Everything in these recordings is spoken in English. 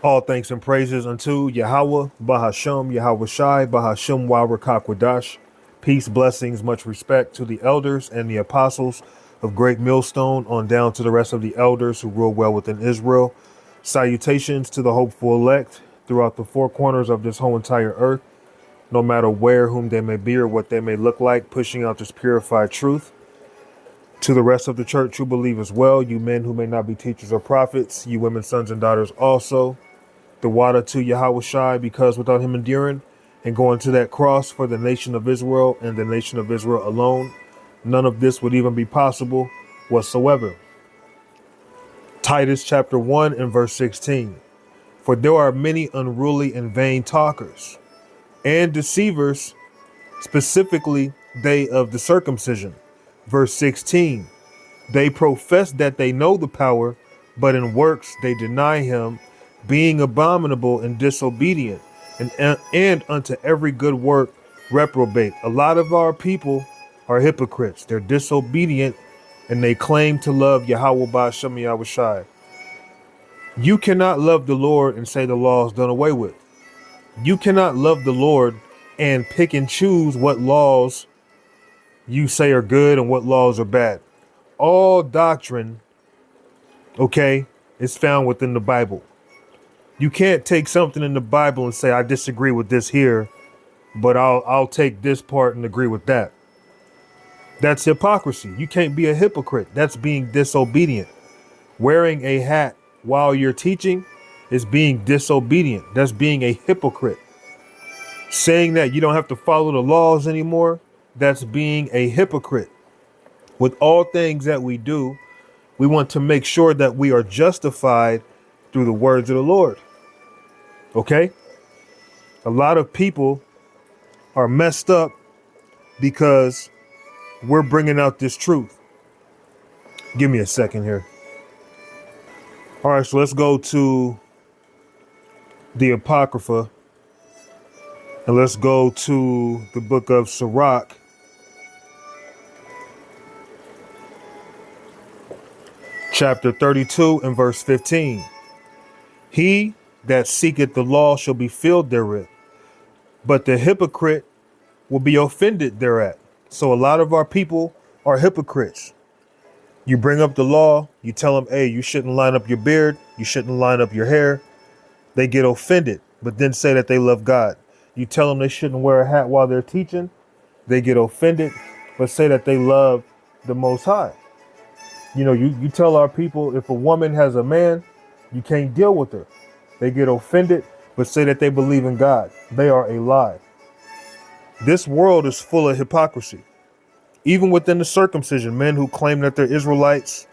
All thanks and praises unto Yahweh, Bahashem, Yahweh Shai, Bahashem Wawakakwadash. Peace, blessings, much respect to the elders and the apostles of Great Millstone, on down to the rest of the elders who rule well within Israel. Salutations to the hopeful elect throughout the four corners of this whole entire earth, no matter where, whom they may be, or what they may look like, pushing out this purified truth. To the rest of the church who believe as well, you men who may not be teachers or prophets, you women, sons, and daughters also. The water to Yahweh Shai, because without him enduring and going to that cross for the nation of Israel and the nation of Israel alone, none of this would even be possible whatsoever. Titus chapter 1 and verse 16. For there are many unruly and vain talkers and deceivers, specifically they of the circumcision. Verse 16. They profess that they know the power, but in works they deny him, being abominable and disobedient, and unto every good work reprobate. A lot of our people are hypocrites. They're disobedient and they claim to love Yahweh Ba'ashem Yahweh Shai. You cannot love the Lord and say the law is done away with. You cannot love the Lord and pick and choose what laws you say are good and what laws are bad. All doctrine, okay, is found within the Bible. You can't take something in the Bible and say, I disagree with this here, but I'll take this part and agree with that. That's hypocrisy. You can't be a hypocrite. That's being disobedient. Wearing a hat while you're teaching is being disobedient. That's being a hypocrite. Saying that you don't have to follow the laws anymore, that's being a hypocrite. With all things that we do, we want to make sure that we are justified through the words of the Lord. Okay? A lot of people are messed up because we're bringing out this truth. Give me a second here. All right, so let's go to the Apocrypha and let's go to the book of Sirach, chapter 32 and verse 15. He that seeketh the law shall be filled therewith, but the hypocrite will be offended thereat. So a lot of our people are hypocrites. You bring up the law, you tell them, hey, you shouldn't line up your beard, you shouldn't line up your hair. They get offended, but then say that they love God. You tell them they shouldn't wear a hat while they're teaching, they get offended, but say that they love the Most High. You know, you tell our people, if a woman has a man, you can't deal with her. They get offended, but say that they believe in God. They are a lie. This world is full of hypocrisy. Even within the circumcision, men who claim that they're Israelites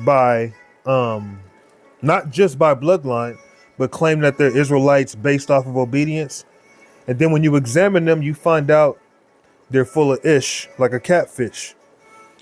by, not just by bloodline, but claim that they're Israelites based off of obedience. And then when you examine them, you find out they're full of ish, like a catfish.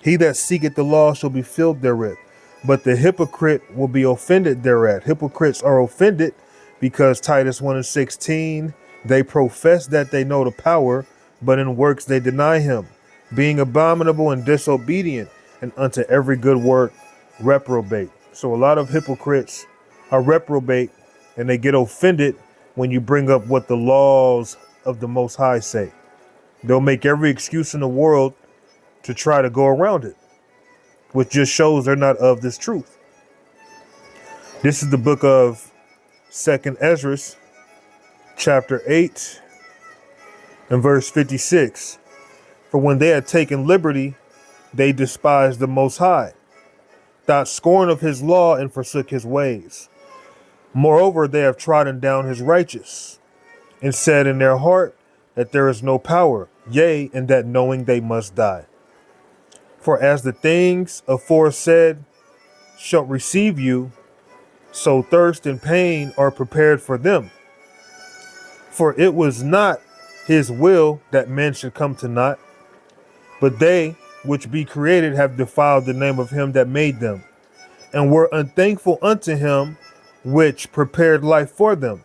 He that seeketh the law shall be filled therewith, but the hypocrite will be offended thereat. Hypocrites are offended because Titus 1 and 16, they profess that they know the power, but in works they deny him, being abominable and disobedient, and unto every good work reprobate. So a lot of hypocrites are reprobate, and they get offended when you bring up what the laws of the Most High say. They'll make every excuse in the world to try to go around it, which just shows they're not of this truth. This is the book of 2nd Ezra, chapter 8 and verse 56. For when they had taken liberty, they despised the Most High, thought scorn of his law, and forsook his ways. Moreover, they have trodden down his righteous, and said in their heart that there is no power, yea, and that knowing they must die. For as the things aforesaid shall receive you, so thirst and pain are prepared for them. For it was not his will that men should come to naught, but they which be created have defiled the name of him that made them, and were unthankful unto him which prepared life for them.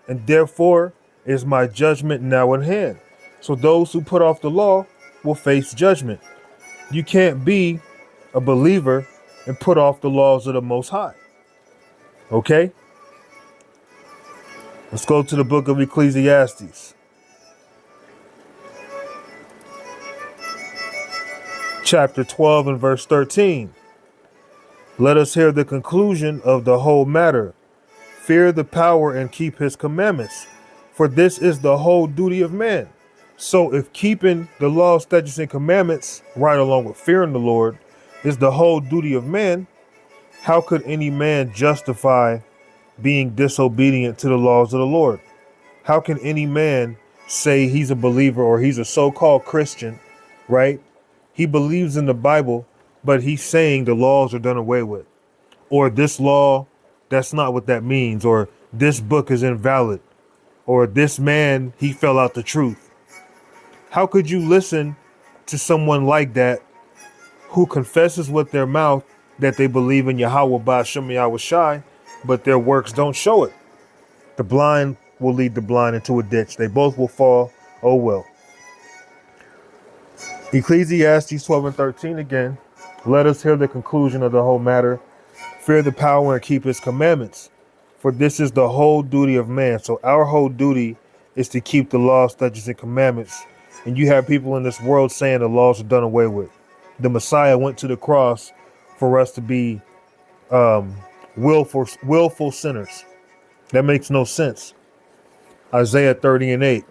And therefore is my judgment now at hand. So those who put off the law will face judgment. You can't be a believer and put off the laws of the Most High. Okay? Let's go to the book of Ecclesiastes, chapter 12 and verse 13. Let us hear the conclusion of the whole matter. Fear the power and keep his commandments, for this is the whole duty of man. So if keeping the law, statutes, and commandments, right along with fearing the Lord, is the whole duty of man, how could any man justify being disobedient to the laws of the Lord? How can any man say he's a believer or he's a so-called Christian, right? He believes in the Bible, but he's saying the laws are done away with, or this law, that's not what that means, or this book is invalid, or this man, he fell out the truth. How could you listen to someone like that who confesses with their mouth that they believe in Yahweh Ba'Shem Yahweh Shai, but their works don't show it? The blind will lead the blind into a ditch. They both will fall. Oh well. Ecclesiastes 12 and 13 again. Let us hear the conclusion of the whole matter. Fear the power and keep his commandments, for this is the whole duty of man. So our whole duty is to keep the laws, statutes, and commandments. And you have people in this world saying the laws are done away with. The Messiah went to the cross for us to be willful sinners. That makes no sense. Isaiah 30 and 8.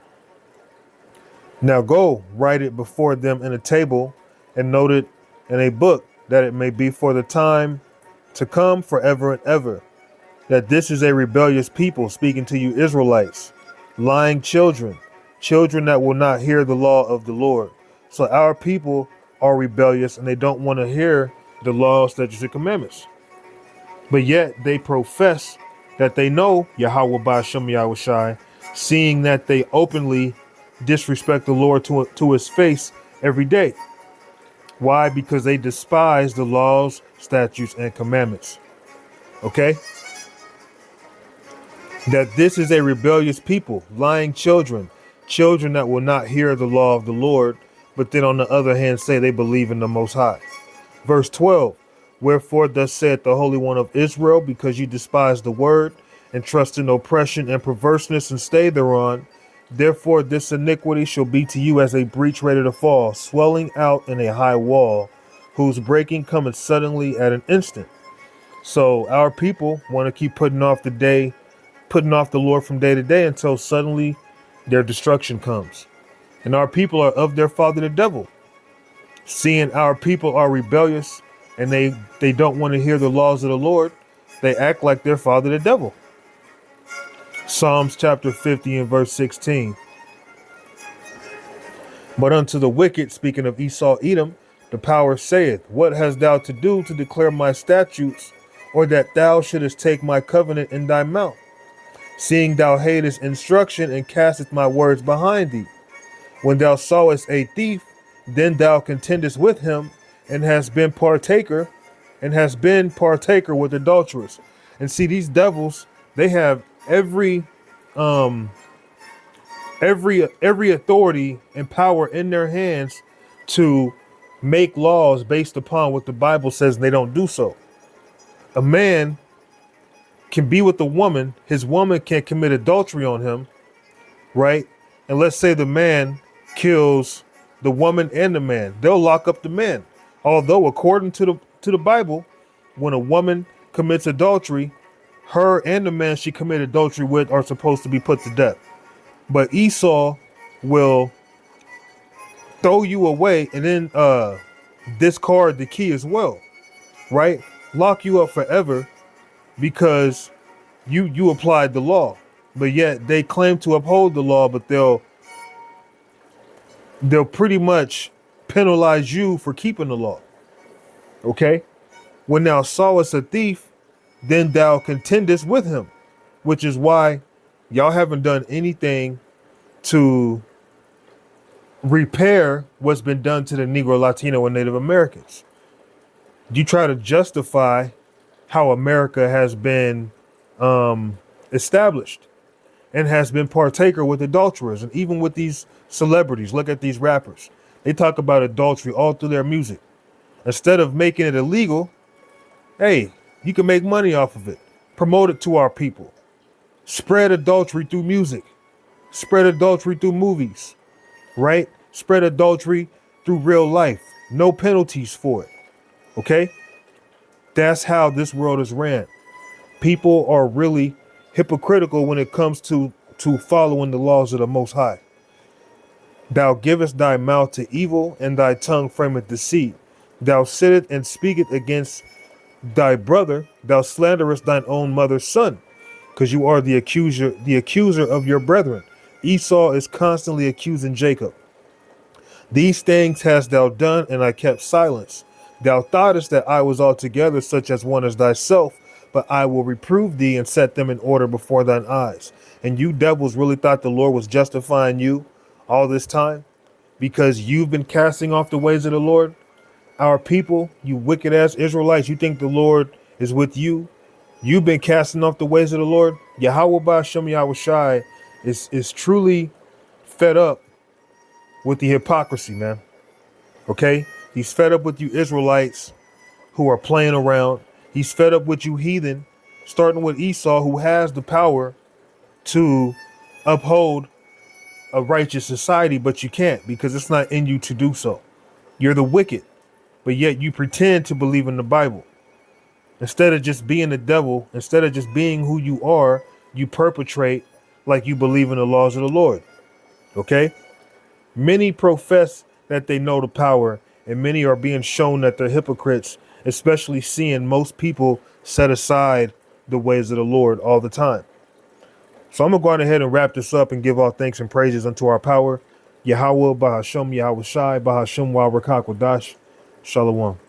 Now go, write it before them in a table, and note it in a book, that it may be for the time to come forever and ever, that this is a rebellious people, speaking to you Israelites, lying children, children that will not hear the law of the Lord. So our people are rebellious and they don't want to hear the law, statutes, and commandments. But yet they profess that they know Yahweh Ba'Shem Yahweh Shai, seeing that they openly disrespect the Lord to his face every day. Why? Because they despise the laws, statutes, and commandments. Okay? That this is a rebellious people, lying children, children that will not hear the law of the Lord, but then on the other hand say they believe in the Most High. Verse 12, wherefore thus saith the Holy One of Israel, because you despise the word and trust in oppression and perverseness and stay thereon, therefore this iniquity shall be to you as a breach ready to fall, swelling out in a high wall, whose breaking cometh suddenly at an instant. So our people want to keep putting off the Lord from day to day until suddenly their destruction comes. And our people are of their father the devil. Seeing our people are rebellious and they don't want to hear the laws of the Lord, they act like their father the devil. Psalms chapter 50 and verse 16. But unto the wicked, speaking of Esau Edom, the power saith, what hast thou to do to declare my statutes, or that thou shouldest take my covenant in thy mouth? Seeing thou hatest instruction and castest my words behind thee. When thou sawest a thief, then thou contendest with him, and hast been partaker with adulterers. And see, these devils, they have every authority and power in their hands to make laws based upon what the Bible says, and they don't do so. A man can be with a woman, his woman can commit adultery on him, right? And let's say the man kills the woman and the man, they'll lock up the man. Although according to the Bible, when a woman commits adultery, her and the man she committed adultery with are supposed to be put to death. But Esau will throw you away and then discard the key as well, right? Lock you up forever because you applied the law. But yet they claim to uphold the law, but they'll pretty much penalize you for keeping the law. Okay? When thou sawest a thief, then thou contendest with him, which is why y'all haven't done anything to repair what's been done to the Negro, Latino, and Native Americans. You try to justify how America has been established and has been partaker with adulterers. And even with these celebrities, look at these rappers. They talk about adultery all through their music. Instead of making it illegal, hey, you can make money off of it. Promote it to our people. Spread adultery through music. Spread adultery through movies, right? Spread adultery through real life. No penalties for it. Okay? That's how this world is ran. People are really hypocritical when it comes to following the laws of the Most High. Thou givest thy mouth to evil, and thy tongue frameth deceit. Thou sittest and speakest against thy brother. Thou slanderest thine own mother's son, because you are the accuser of your brethren. Esau is constantly accusing Jacob. These things hast thou done, and I kept silence. Thou thoughtest that I was altogether such as one as thyself, but I will reprove thee and set them in order before thine eyes. And you devils really thought the Lord was justifying you all this time because you've been casting off the ways of the Lord? Our people, you wicked ass Israelites, you think the Lord is with you? You've been casting off the ways of the Lord? Yahweh Ba'Shem Yahweh Shai is truly fed up with the hypocrisy, man. Okay? He's fed up with you Israelites who are playing around. He's fed up with you heathen, starting with Esau, who has the power to uphold a righteous society, but you can't because it's not in you to do so. You're the wicked, but yet you pretend to believe in the Bible. Instead of just being the devil, instead of just being who you are, you perpetrate like you believe in the laws of the Lord. Okay? Many profess that they know the power, and many are being shown that they're hypocrites, especially seeing most people set aside the ways of the Lord all the time. So I'm going to go ahead and wrap this up and give all thanks and praises unto our power. Yahweh, Bahashem, Yahweh Shai, Bahashem, Wa Rakak Wadash. Shalom.